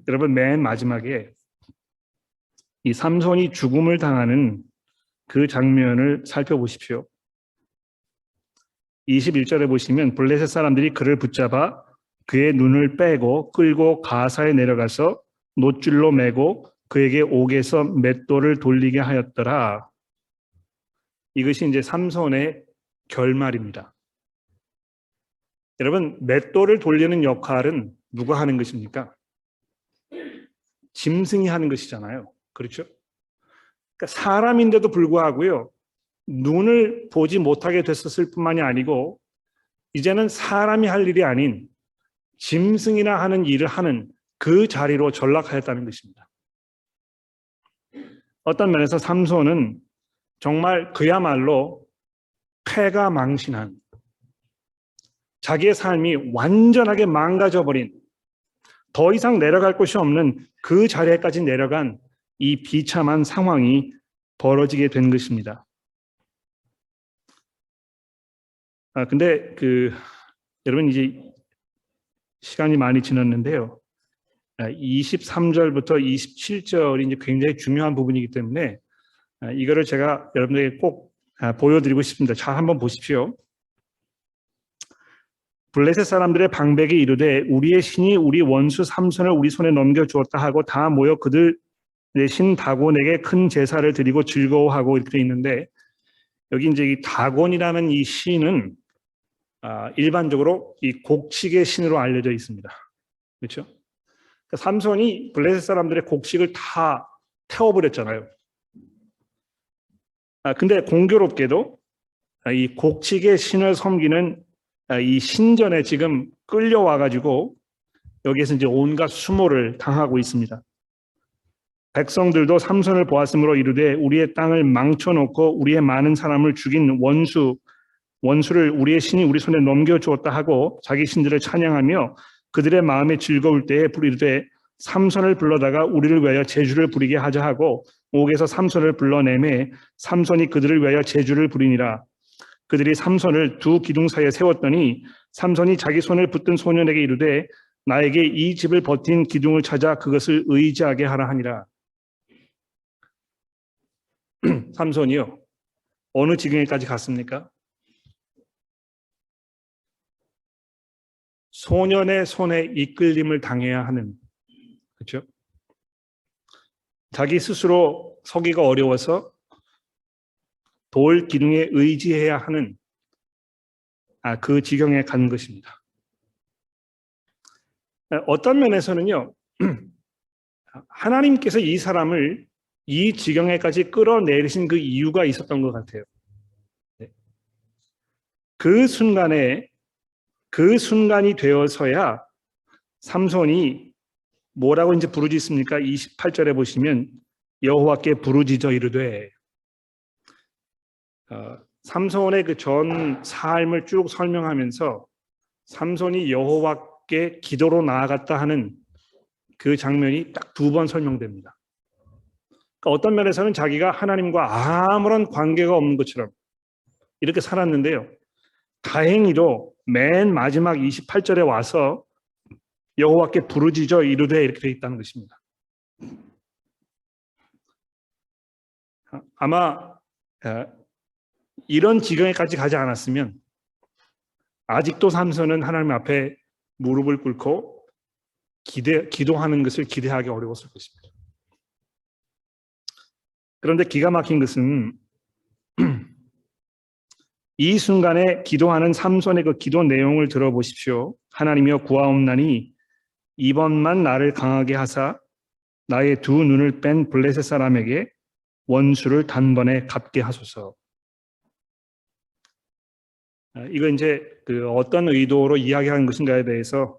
여러분, 맨 마지막에 이 삼손이 죽음을 당하는 그 장면을 살펴보십시오. 21절에 보시면 블레셋 사람들이 그를 붙잡아 그의 눈을 빼고 끌고 가사에 내려가서 놋줄로 매고 그에게 옥에서 맷돌을 돌리게 하였더라. 이것이 이제 삼손의 결말입니다. 여러분, 맷돌을 돌리는 역할은 누가 하는 것입니까? 짐승이 하는 것이잖아요. 그렇죠? 그러니까 사람인데도 불구하고요, 눈을 보지 못하게 됐었을 뿐만이 아니고 이제는 사람이 할 일이 아닌 짐승이나 하는 일을 하는 그 자리로 전락하였다는 것입니다. 어떤 면에서 삼손은 정말 그야말로 패가 망신한, 자기의 삶이 완전하게 망가져버린, 더 이상 내려갈 곳이 없는 그 자리에까지 내려간 이 비참한 상황이 벌어지게 된 것입니다. 근데 여러분 이제 시간이 많이 지났는데요. 23절부터 27절이 이제 굉장히 중요한 부분이기 때문에 이거를 제가 여러분들에게 꼭 보여드리고 싶습니다. 잘 한번 보십시오. 블레셋 사람들의 방백이 이르되 우리의 신이 우리 원수 삼손을 우리 손에 넘겨주었다 하고 다 모여 그들 내 신 다곤에게 큰 제사를 드리고 즐거워하고 이렇게 되어 있는데, 여기 이제 이 다곤이라는 이 신은 일반적으로 이 곡식의 신으로 알려져 있습니다. 그렇죠? 그러니까 삼손이 블레셋 사람들의 곡식을 다 태워버렸잖아요. 근데 공교롭게도 이 곡식의 신을 섬기는 이 신전에 지금 끌려와가지고 여기에서 이제 온갖 수모를 당하고 있습니다. 백성들도 삼손을 보았으므로 이르되 우리의 땅을 망쳐놓고 우리의 많은 사람을 죽인 원수를 우리의 신이 우리 손에 넘겨주었다 하고 자기 신들을 찬양하며 그들의 마음에 즐거울 때에 이르되 삼손을 불러다가 우리를 위하여 제주를 부리게 하자 하고 옥에서 삼손을 불러내매 삼손이 그들을 위하여 제주를 부리니라. 그들이 삼손을 두 기둥 사이에 세웠더니 삼손이 자기 손을 붙든 소년에게 이르되 나에게 이 집을 버틴 기둥을 찾아 그것을 의지하게 하라 하니라. 삼손이요, 어느 지경에까지 갔습니까? 소년의 손에 이끌림을 당해야 하는, 그렇죠? 자기 스스로 서기가 어려워서 돌 기둥에 의지해야 하는 그 지경에 간 것입니다. 어떤 면에서는요, 하나님께서 이 사람을 이 지경에까지 끌어내리신 그 이유가 있었던 것 같아요. 그 순간이 되어서야 삼손이 뭐라고 이제 부르짖습니까? 28절에 보시면 여호와께 부르짖어 이르되, 삼손의 그 전 삶을 쭉 설명하면서 삼손이 여호와께 기도로 나아갔다 하는 그 장면이 딱 2번 설명됩니다. 그러니까 어떤 면에서는 자기가 하나님과 아무런 관계가 없는 것처럼 이렇게 살았는데요. 다행히도 맨 마지막 28절에 와서 여호와께 부르짖어 이르되 이렇게 되어 있다는 것입니다. 아마 이런 지경에까지 가지 않았으면 아직도 삼손은 하나님 앞에 무릎을 꿇고 기도하는 것을 기대하기 어려웠을 것입니다. 그런데 기가 막힌 것은 이 순간에 기도하는 삼손의 그 기도 내용을 들어보십시오. 하나님이여 구하옵나니 이번만 나를 강하게 하사 나의 2 눈을 뺀 블레셋 사람에게 원수를 단번에 갚게 하소서. 이거 이제 그 어떤 의도로 이야기하는 것인가에 대해서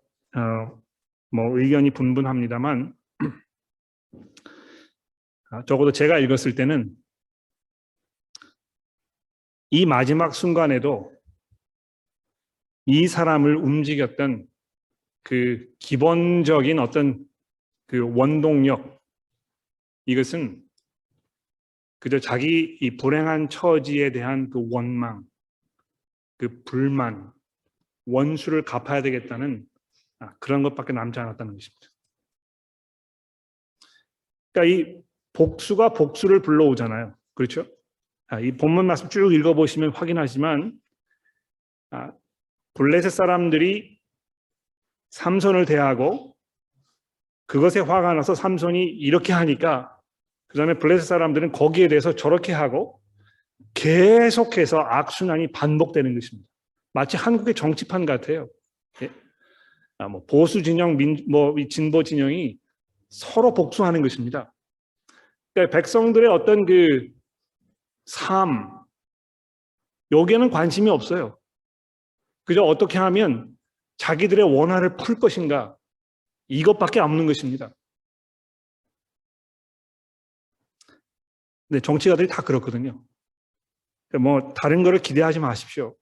뭐 의견이 분분합니다만 적어도 제가 읽었을 때는 이 마지막 순간에도 이 사람을 움직였던 그 기본적인 어떤 그 원동력, 이것은 그저 자기 이 불행한 처지에 대한 그 원망, 그 불만, 원수를 갚아야 되겠다는 그런 것밖에 남지 않았다는 것입니다. 그러니까 이 복수가 복수를 불러오잖아요. 그렇죠? 이 본문 말씀 쭉 읽어보시면 확인하지만 블레셋 사람들이 삼손을 대하고 그것에 화가 나서 삼손이 이렇게 하니까 그 다음에 블레셋 사람들은 거기에 대해서 저렇게 하고 계속해서 악순환이 반복되는 것입니다. 마치 한국의 정치판 같아요. 뭐 보수 진영, 진보 진영이 서로 복수하는 것입니다. 그러니까 백성들의 어떤 그 삶, 여기에는 관심이 없어요. 그저 어떻게 하면 자기들의 원한을 풀 것인가, 이것밖에 없는 것입니다. 근데 정치가들이 다 그렇거든요. 뭐 다른 거를 기대하지 마십시오.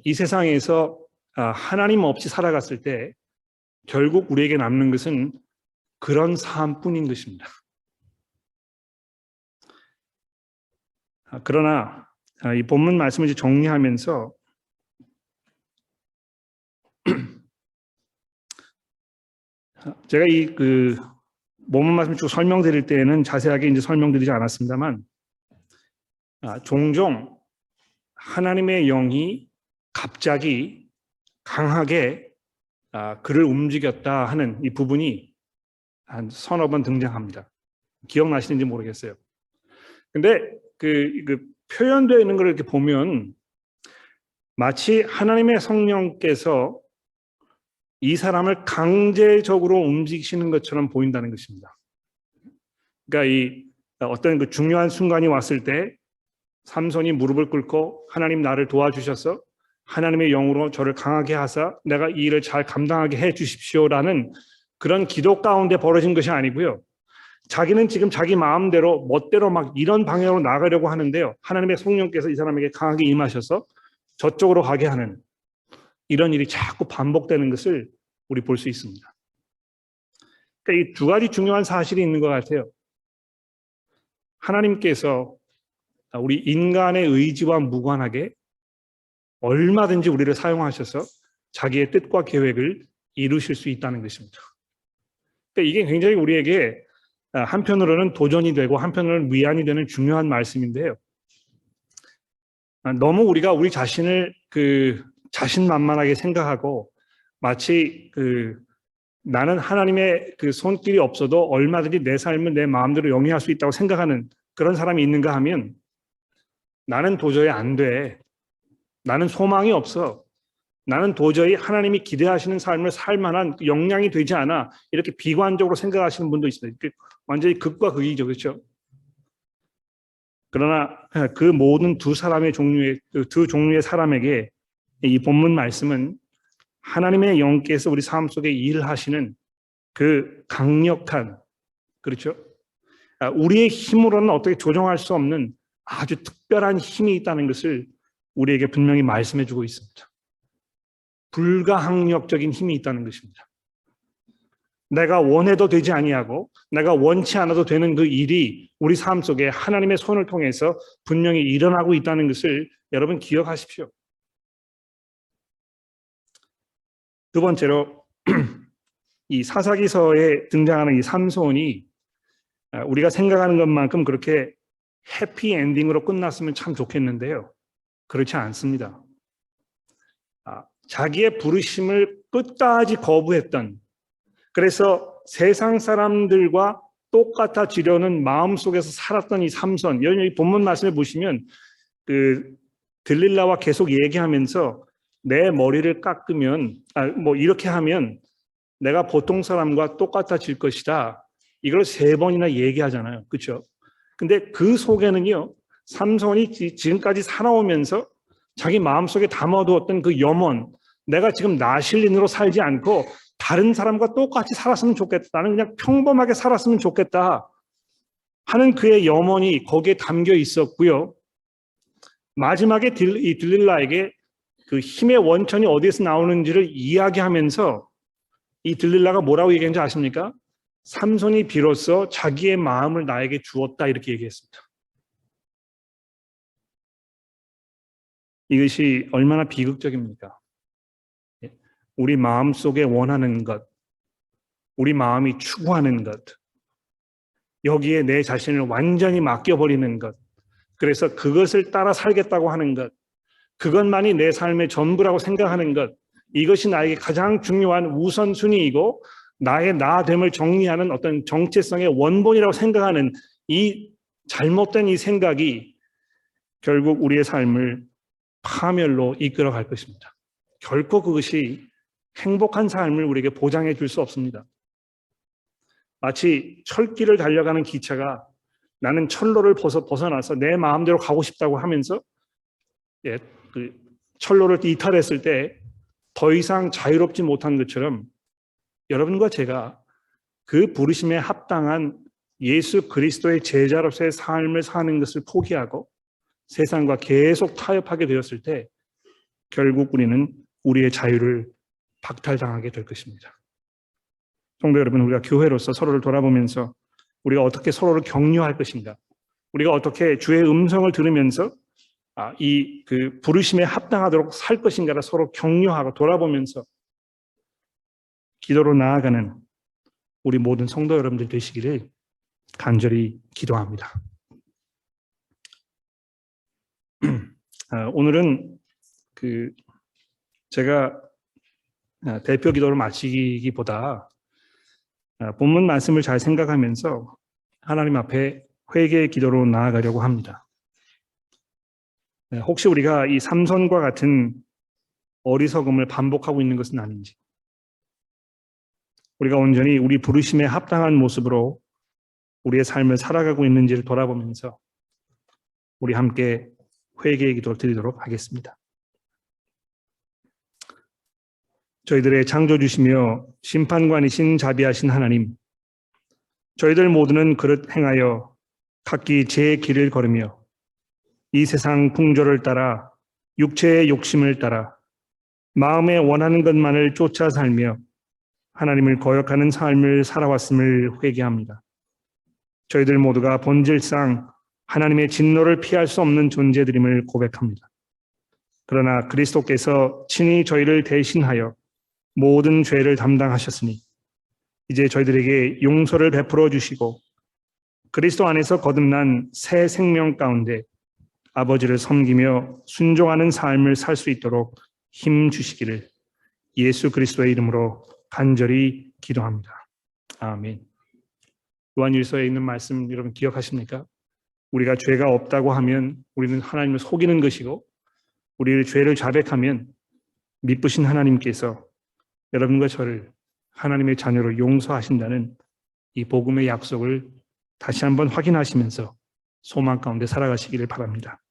이 세상에서 하나님 없이 살아갔을 때 결국 우리에게 남는 것은 그런 삶뿐인 것입니다. 그러나 이 본문 말씀을 정리하면서 제가 이 본문 말씀 쭉 설명드릴 때에는 자세하게 이제 설명드리지 않았습니다만 종종 하나님의 영이 갑자기 강하게 그를 움직였다 하는 이 부분이 한 서너 번 등장합니다. 기억나시는지 모르겠어요. 근데 그 표현되어 있는 걸 이렇게 보면 마치 하나님의 성령께서 이 사람을 강제적으로 움직이시는 것처럼 보인다는 것입니다. 그러니까 이 어떤 그 중요한 순간이 왔을 때 삼손이 무릎을 꿇고 하나님 나를 도와주셔서 하나님의 영으로 저를 강하게 하사 내가 이 일을 잘 감당하게 해 주십시오라는 그런 기도 가운데 벌어진 것이 아니고요. 자기는 지금 자기 마음대로 멋대로 막 이런 방향으로 나가려고 하는데요. 하나님의 성령께서 이 사람에게 강하게 임하셔서 저쪽으로 가게 하는 이런 일이 자꾸 반복되는 것을 우리 볼 수 있습니다. 그러니까 이 2가지 중요한 사실이 있는 것 같아요. 하나님께서 우리 인간의 의지와 무관하게 얼마든지 우리를 사용하셔서 자기의 뜻과 계획을 이루실 수 있다는 것입니다. 그러니까 이게 굉장히 우리에게 한편으로는 도전이 되고 한편으로는 위안이 되는 중요한 말씀인데요. 너무 우리가 우리 자신을 자신만만하게 생각하고 마치 나는 하나님의 그 손길이 없어도 얼마든지 내 삶을 내 마음대로 영위할 수 있다고 생각하는 그런 사람이 있는가 하면 나는 도저히 안 돼. 나는 소망이 없어. 나는 도저히 하나님이 기대하시는 삶을 살 만한 역량이 되지 않아. 이렇게 비관적으로 생각하시는 분도 있습니다. 완전히 극과 극이죠. 그렇죠? 그러나 그 모든 두 종류의 사람에게 이 본문 말씀은 하나님의 영께서 우리 삶 속에 일하시는 그 강력한, 그렇죠? 우리의 힘으로는 어떻게 조정할 수 없는 아주 특별한 힘이 있다는 것을 우리에게 분명히 말씀해 주고 있습니다. 불가항력적인 힘이 있다는 것입니다. 내가 원해도 되지 아니하고 내가 원치 않아도 되는 그 일이 우리 삶 속에 하나님의 손을 통해서 분명히 일어나고 있다는 것을 여러분 기억하십시오. 두 번째로 이 사사기서에 등장하는 이 삼손이 우리가 생각하는 것만큼 그렇게 해피 엔딩으로 끝났으면 참 좋겠는데요. 그렇지 않습니다. 자기의 부르심을 끝까지 거부했던, 그래서 세상 사람들과 똑같아지려는 마음속에서 살았던 이 삼손, 여기 본문 말씀에 보시면 들릴라와 계속 얘기하면서 내 머리를 깎으면 이렇게 하면 내가 보통 사람과 똑같아질 것이다. 이걸 3번이나 얘기하잖아요. 그렇죠? 근데 그 속에는요, 삼손이 지금까지 살아오면서 자기 마음속에 담아두었던 그 염원, 내가 지금 나실린으로 살지 않고 다른 사람과 똑같이 살았으면 좋겠다. 나는 그냥 평범하게 살았으면 좋겠다 하는 그의 염원이 거기에 담겨 있었고요. 마지막에 이 들릴라에게 그 힘의 원천이 어디에서 나오는지를 이야기하면서 이 들릴라가 뭐라고 얘기했는지 아십니까? 삼손이 비로소 자기의 마음을 나에게 주었다 이렇게 얘기했습니다. 이것이 얼마나 비극적입니까? 우리 마음속에 원하는 것, 우리 마음이 추구하는 것, 여기에 내 자신을 완전히 맡겨버리는 것, 그래서 그것을 따라 살겠다고 하는 것, 그것만이 내 삶의 전부라고 생각하는 것, 이것이 나에게 가장 중요한 우선순위이고 나의 나됨을 정리하는 어떤 정체성의 원본이라고 생각하는 이 잘못된 이 생각이 결국 우리의 삶을 파멸로 이끌어갈 것입니다. 결코 그것이 행복한 삶을 우리에게 보장해 줄 수 없습니다. 마치 철길을 달려가는 기차가 나는 철로를 벗어나서 내 마음대로 가고 싶다고 하면서 철로를 이탈했을 때 더 이상 자유롭지 못한 것처럼 여러분과 제가 그 부르심에 합당한 예수 그리스도의 제자로서의 삶을 사는 것을 포기하고 세상과 계속 타협하게 되었을 때 결국 우리는 우리의 자유를 박탈당하게 될 것입니다. 성도 여러분, 우리가 교회로서 서로를 돌아보면서 우리가 어떻게 서로를 격려할 것인가, 우리가 어떻게 주의 음성을 들으면서 이 부르심에 합당하도록 살 것인가를 서로 격려하고 돌아보면서 기도로 나아가는 우리 모든 성도 여러분들 되시기를 간절히 기도합니다. 오늘은 제가 대표 기도를 마치기보다 본문 말씀을 잘 생각하면서 하나님 앞에 회개의 기도로 나아가려고 합니다. 혹시 우리가 이 삼손과 같은 어리석음을 반복하고 있는 것은 아닌지, 우리가 온전히 우리 부르심에 합당한 모습으로 우리의 삶을 살아가고 있는지를 돌아보면서 우리 함께 회개의 기도를 드리도록 하겠습니다. 저희들의 창조주시며 심판관이신 자비하신 하나님, 저희들 모두는 그릇 행하여 각기 제 길을 걸으며 이 세상 풍조를 따라 육체의 욕심을 따라 마음에 원하는 것만을 쫓아 살며 하나님을 거역하는 삶을 살아왔음을 회개합니다. 저희들 모두가 본질상 하나님의 진노를 피할 수 없는 존재들임을 고백합니다. 그러나 그리스도께서 친히 저희를 대신하여 모든 죄를 담당하셨으니 이제 저희들에게 용서를 베풀어 주시고 그리스도 안에서 거듭난 새 생명 가운데 아버지를 섬기며 순종하는 삶을 살 수 있도록 힘 주시기를 예수 그리스도의 이름으로 간절히 기도합니다. 아멘. 요한일서에 있는 말씀 여러분 기억하십니까? 우리가 죄가 없다고 하면 우리는 하나님을 속이는 것이고 우리의 죄를 자백하면 미쁘신 하나님께서 여러분과 저를 하나님의 자녀로 용서하신다는 이 복음의 약속을 다시 한번 확인하시면서 소망 가운데 살아가시기를 바랍니다.